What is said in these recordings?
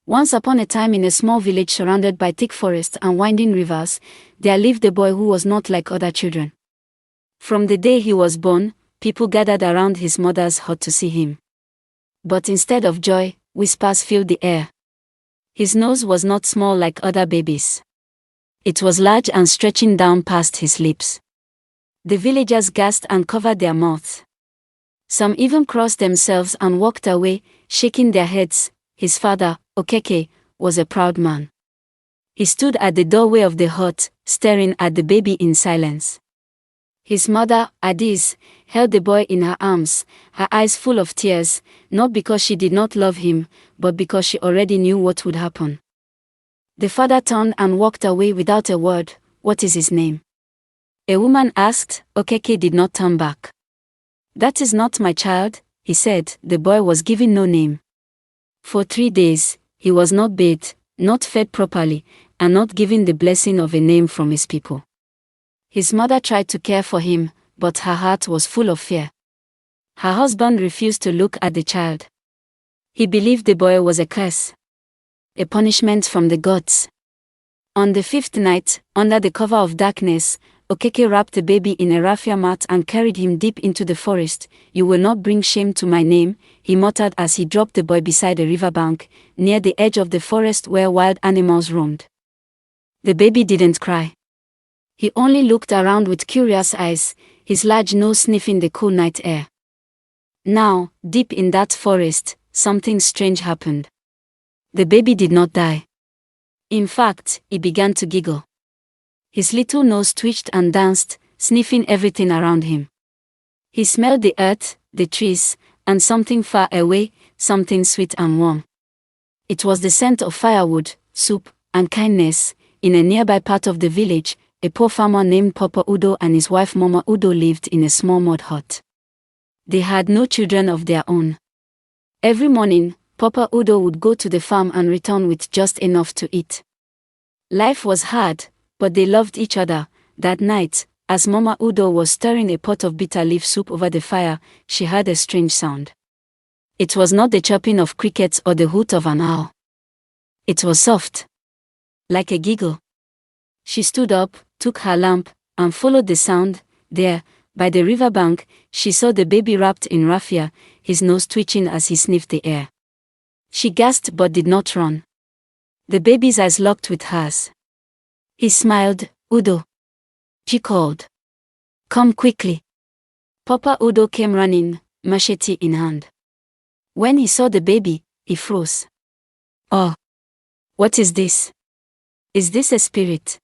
Once upon a time, in a small village surrounded by thick forests and winding rivers, there lived a boy who was not like other children. From the day he was born, people gathered around his mother's hut to see him. But instead of joy, whispers filled the air. His nose was not small like other babies. It was large and stretching down past his lips. The villagers gasped and covered their mouths. Some even crossed themselves and walked away, shaking their heads. His father, Okeke, was a proud man. He stood at the doorway of the hut, staring at the baby in silence. His mother, Adiz, held the boy in her arms, her eyes full of tears, not because she did not love him, but because she already knew what would happen. The father turned and walked away without a word. "What is his name?" a woman asked. Okeke did not turn back. "That is not my child," he said. The boy was given no name. For 3 days, he was not bathed, not fed properly, and not given the blessing of a name from his people. His mother tried to care for him, but her heart was full of fear. Her husband refused to look at the child. He believed the boy was a curse, a punishment from the gods. On the 5th night, under the cover of darkness, Okeke wrapped the baby in a raffia mat and carried him deep into the forest. "You will not bring shame to my name," he muttered as he dropped the boy beside a riverbank, near the edge of the forest where wild animals roamed. The baby didn't cry. He only looked around with curious eyes, his large nose sniffing the cool night air. Now, deep in that forest, something strange happened. The baby did not die. In fact, he began to giggle. His little nose twitched and danced, sniffing everything around him. He smelled the earth, the trees, and something far away, something sweet and warm. It was the scent of firewood, soup, and kindness. In a nearby part of the village, a poor farmer named Papa Udo and his wife Mama Udo lived in a small mud hut. They had no children of their own. Every morning, Papa Udo would go to the farm and return with just enough to eat. Life was hard, but they loved each other. That night, as Mama Udo was stirring a pot of bitter leaf soup over the fire, she heard a strange sound. It was not the chirping of crickets or the hoot of an owl. It was soft, like a giggle. She stood up, took her lamp, and followed the sound. There, by the riverbank, she saw the baby wrapped in raffia, his nose twitching as he sniffed the air. She gasped but did not run. The baby's eyes locked with hers. He smiled. "Udo," she called. "Come quickly." Papa Udo came running, machete in hand. When he saw the baby, he froze. "Oh, what is this? Is this a spirit?"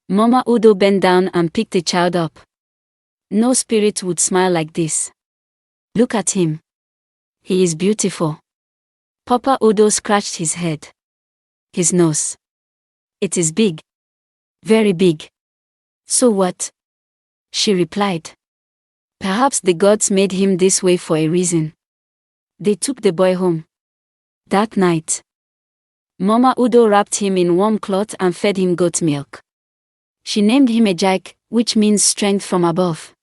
Mama Udo bent down and picked the child up. "No spirit would smile like this. Look at him. He is beautiful." Papa Udo scratched his head. "His nose. It is big. Very big." "So what?" she replied. "Perhaps the gods made him this way for a reason." They took the boy home. That night, Mama Udo wrapped him in warm cloth and fed him goat milk. She named him Ejike, which means strength from above.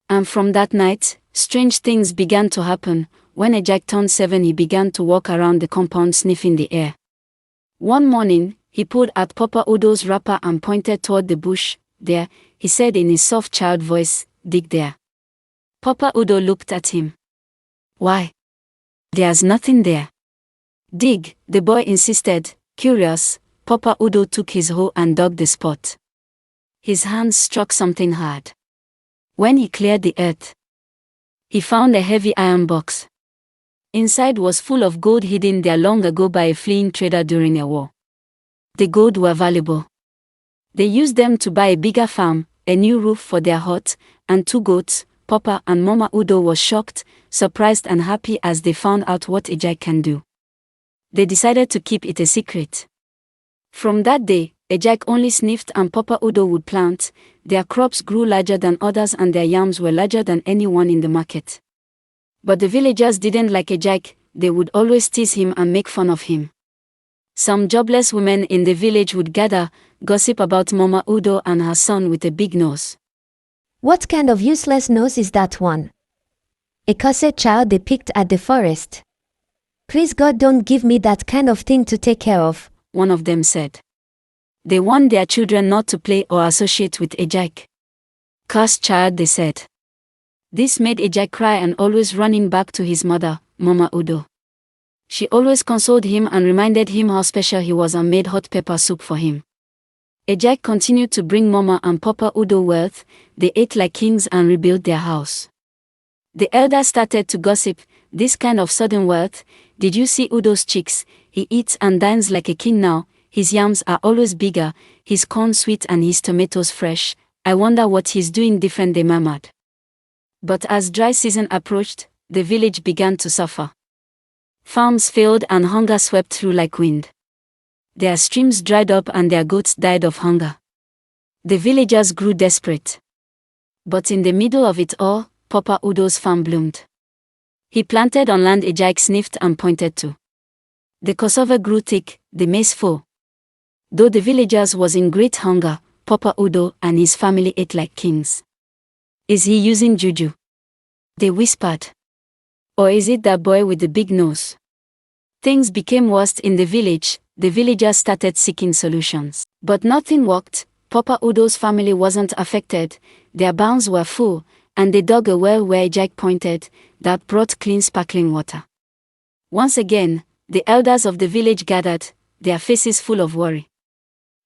And from that night, strange things began to happen. When Ejike turned 7, he began to walk around the compound sniffing the air. One morning, he pulled at Papa Udo's wrapper and pointed toward the bush. "There," he said in his soft child voice, "dig there." Papa Udo looked at him. "Why? There's nothing there." "Dig," the boy insisted. Curious, Papa Udo took his hoe and dug the spot. His hands struck something hard. When he cleared the earth, he found a heavy iron box. Inside was full of gold hidden there long ago by a fleeing trader during a war. The gold were valuable. They used them to buy a bigger farm, a new roof for their hut, and 2 goats. Papa and Mama Udo was shocked, surprised and happy as they found out what Ejike can do. They decided to keep it a secret. From that day, Ejike only sniffed and Papa Udo would plant. Their crops grew larger than others and their yams were larger than anyone in the market. But the villagers didn't like Ejike. They would always tease him and make fun of him. Some jobless women in the village would gather, gossip about Mama Udo and her son with a big nose. "What kind of useless nose is that one? A cursed child they picked at the forest." Please God, don't give me that kind of thing to take care of, one of them said. They warned their children not to play or associate with Ejike. Cursed child, they said. This made Ejike cry and always running back to his mother, Mama Udo. She always consoled him and reminded him how special he was and made hot pepper soup for him. Ejike continued to bring Mama and Papa Udo wealth. They ate like kings and rebuilt their house. The elders started to gossip, this kind of sudden wealth, did you see Udo's cheeks? He eats and dines like a king now, his yams are always bigger, his corn sweet and his tomatoes fresh, I wonder what he's doing different, they murmured. But as dry season approached, the village began to suffer. Farms failed and hunger swept through like wind. Their streams dried up and their goats died of hunger. The villagers grew desperate. But in the middle of it all, Papa Udo's farm bloomed. He planted on land Ejike sniffed and pointed to. The cassava grew thick, the maize full. Though the villagers was in great hunger, Papa Udo and his family ate like kings. Is he using juju? They whispered. Or is it that boy with the big nose? Things became worse in the village. The villagers started seeking solutions. But nothing worked. Papa Udo's family wasn't affected, their barns were full, and they dug a well where Ejike pointed, that brought clean sparkling water. Once again, the elders of the village gathered, their faces full of worry.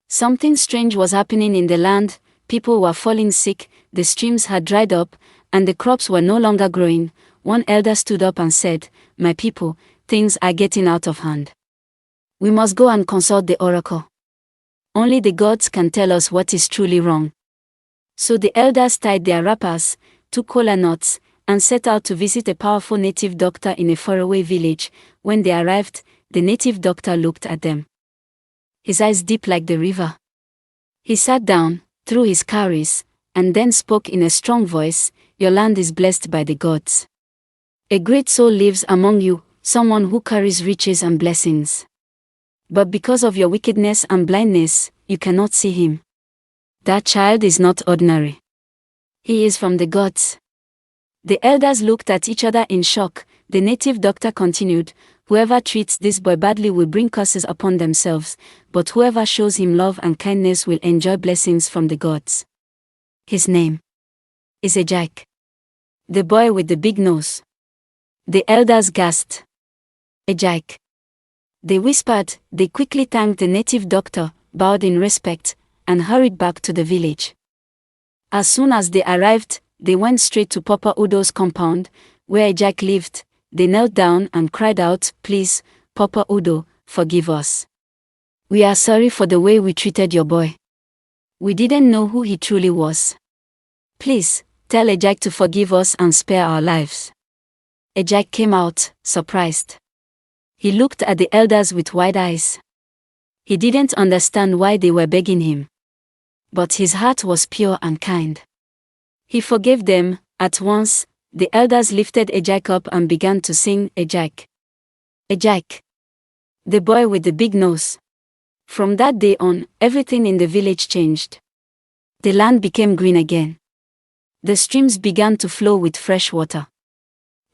Something strange was happening in the land, people were falling sick, the streams had dried up, and the crops were no longer growing. One elder stood up and said, "My people, things are getting out of hand. We must go and consult the oracle. Only the gods can tell us what is truly wrong." So the elders tied their wrappers, took kola nuts, and set out to visit a powerful native doctor in a faraway village. When they arrived, the native doctor looked at them. His eyes deep like the river. He sat down, threw his cowries, and then spoke in a strong voice, "Your land is blessed by the gods. A great soul lives among you, someone who carries riches and blessings. But because of your wickedness and blindness, you cannot see him. That child is not ordinary. He is from the gods." The elders looked at each other in shock. The native doctor continued, "Whoever treats this boy badly will bring curses upon themselves, but whoever shows him love and kindness will enjoy blessings from the gods. His name is Ejike. The boy with the big nose." The elders gasped. "Ejike." They whispered. They quickly thanked the native doctor, bowed in respect, and hurried back to the village. As soon as they arrived, they went straight to Papa Udo's compound, where Ejike lived. They knelt down and cried out, "Please, Papa Udo, forgive us. We are sorry for the way we treated your boy. We didn't know who he truly was. Please, tell Ejike to forgive us and spare our lives." Ejike came out, surprised. He looked at the elders with wide eyes. He didn't understand why they were begging him. But his heart was pure and kind. He forgave them. At once, the elders lifted Ejike up and began to sing, "Ejike. Ejike. The boy with the big nose." From that day on, everything in the village changed. The land became green again. The streams began to flow with fresh water.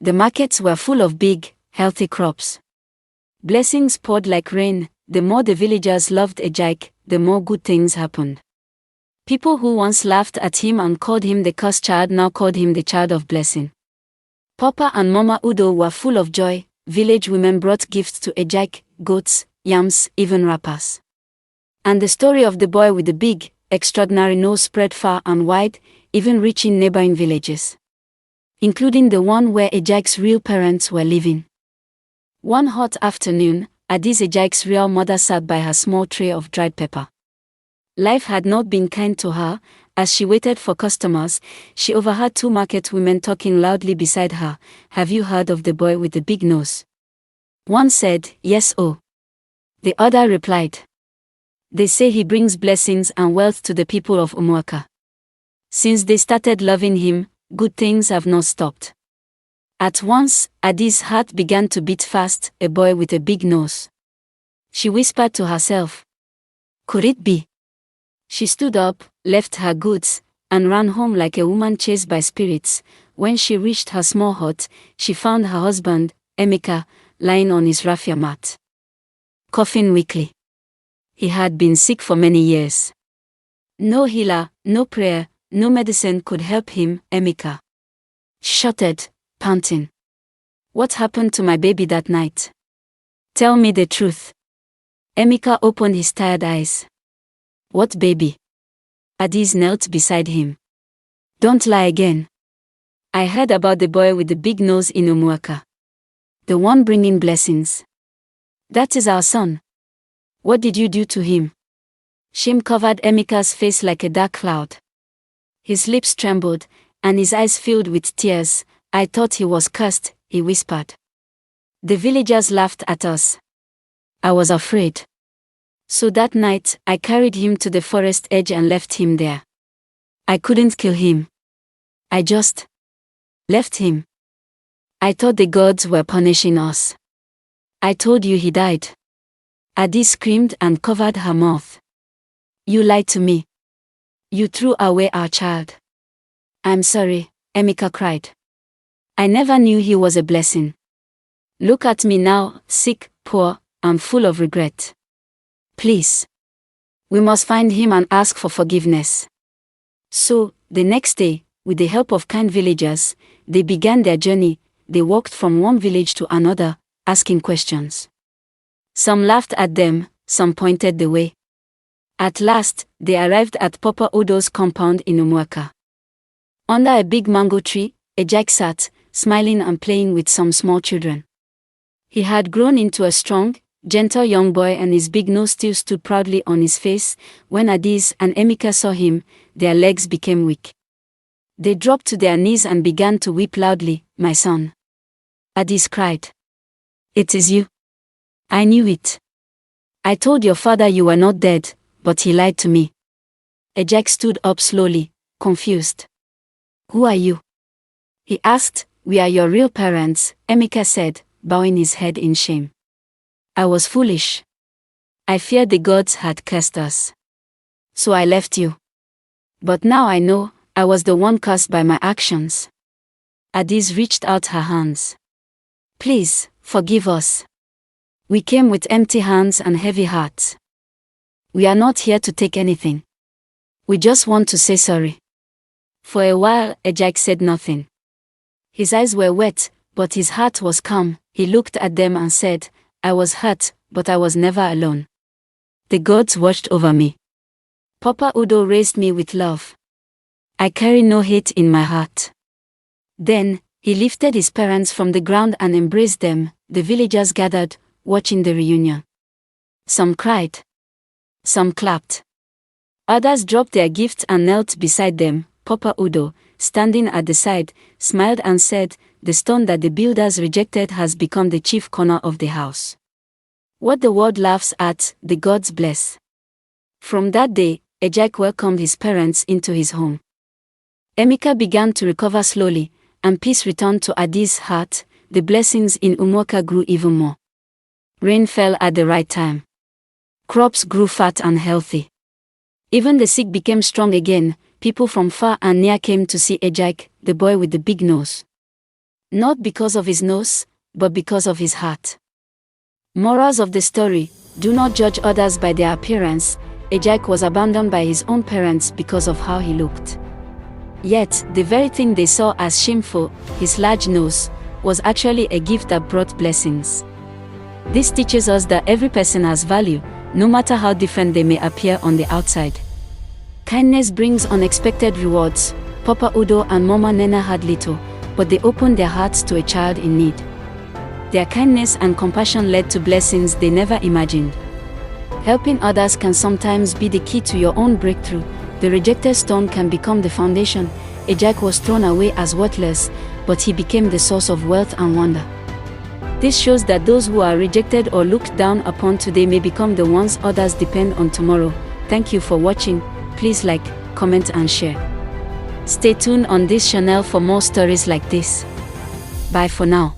The markets were full of big, healthy crops. Blessings poured like rain. The more the villagers loved Ejike, the more good things happened. People who once laughed at him and called him the cursed child now called him the child of blessing. Papa and Mama Udo were full of joy. Village women brought gifts to Ejike, goats, yams, even wrappers. And the story of the boy with the big, extraordinary nose spread far and wide, even reaching neighboring villages, including the one where Ejike's real parents were living. One hot afternoon, Adi's Ejike's real mother sat by her small tray of dried pepper. Life had not been kind to her. As she waited for customers, she overheard two market women talking loudly beside her. "Have you heard of the boy with the big nose?" One said, "Yes, oh." The other replied, "They say he brings blessings and wealth to the people of Umuaka. Since they started loving him, good things have not stopped." At once, Adi's heart began to beat fast. A boy with a big nose. She whispered to herself, "Could it be?" She stood up, left her goods, and ran home like a woman chased by spirits. When she reached her small hut, she found her husband, Emeka, lying on his raffia mat, coughing weakly. He had been sick for many years. No healer, no prayer, no medicine could help him, Emeka shouted, panting. What happened to my baby that night? Tell me the truth. Emeka opened his tired eyes. What baby? Addis knelt beside him. Don't lie again. I heard about the boy with the big nose in Umuaka. The one bringing blessings. That is our son. What did you do to him? Shame covered Emeka's face like a dark cloud. His lips trembled, and his eyes filled with tears. I thought he was cursed, he whispered. The villagers laughed at us. I was afraid. So that night, I carried him to the forest edge and left him there. I couldn't kill him. I just left him. I thought the gods were punishing us. I told you he died. Addis screamed and covered her mouth. You lied to me. You threw away our child. I'm sorry, Emeka cried. I never knew he was a blessing. Look at me now, sick, poor, and full of regret. Please. We must find him and ask for forgiveness. So, the next day, with the help of kind villagers, they began their journey. They walked from one village to another, asking questions. Some laughed at them, some pointed the way. At last, they arrived at Papa Udo's compound in Umuaka. Under a big mango tree, Ejike sat, smiling and playing with some small children. He had grown into a strong, gentle young boy, and his big nose still stood proudly on his face. When Addis and Emeka saw him, their legs became weak. They dropped to their knees and began to weep loudly. My son. Addis cried. It is you. I knew it. I told your father you were not dead, but he lied to me. Ejike stood up slowly, confused. Who are you? He asked. We are your real parents, Emeka said, bowing his head in shame. I was foolish. I feared the gods had cursed us. So I left you. But now I know, I was the one cursed by my actions. Addis reached out her hands. Please, forgive us. We came with empty hands and heavy hearts. We are not here to take anything. We just want to say sorry. For a while, Ejike said nothing. His eyes were wet, but his heart was calm. He looked at them and said, I was hurt, but I was never alone. The gods watched over me. Papa Udo raised me with love. I carry no hate in my heart. Then, he lifted his parents from the ground and embraced them. The villagers gathered, watching the reunion. Some cried. Some clapped. Others dropped their gifts and knelt beside them. Papa Udo, standing at the side, smiled and said, the stone that the builders rejected has become the chief corner of the house. What the world laughs at, the gods bless. From that day, Ejike welcomed his parents into his home. Emeka began to recover slowly, and peace returned to Addis' heart. The blessings in Umuaka grew even more. Rain fell at the right time. Crops grew fat and healthy. Even the sick became strong again. People from far and near came to see Ejike, the boy with the big nose. Not because of his nose, but because of his heart. Morals of the story: do not judge others by their appearance. Ejike was abandoned by his own parents because of how he looked. Yet, the very thing they saw as shameful, his large nose, was actually a gift that brought blessings. This teaches us that every person has value, no matter how different they may appear on the outside. Kindness brings unexpected rewards. Papa Udo and Mama Nena had little, but they opened their hearts to a child in need. Their kindness and compassion led to blessings they never imagined. Helping others can sometimes be the key to your own breakthrough. The rejected stone can become the foundation. Ejike was thrown away as worthless, but he became the source of wealth and wonder. This shows that those who are rejected or looked down upon today may become the ones others depend on tomorrow. Thank you for watching. Please like, comment and share. Stay tuned on this channel for more stories like this. Bye for now.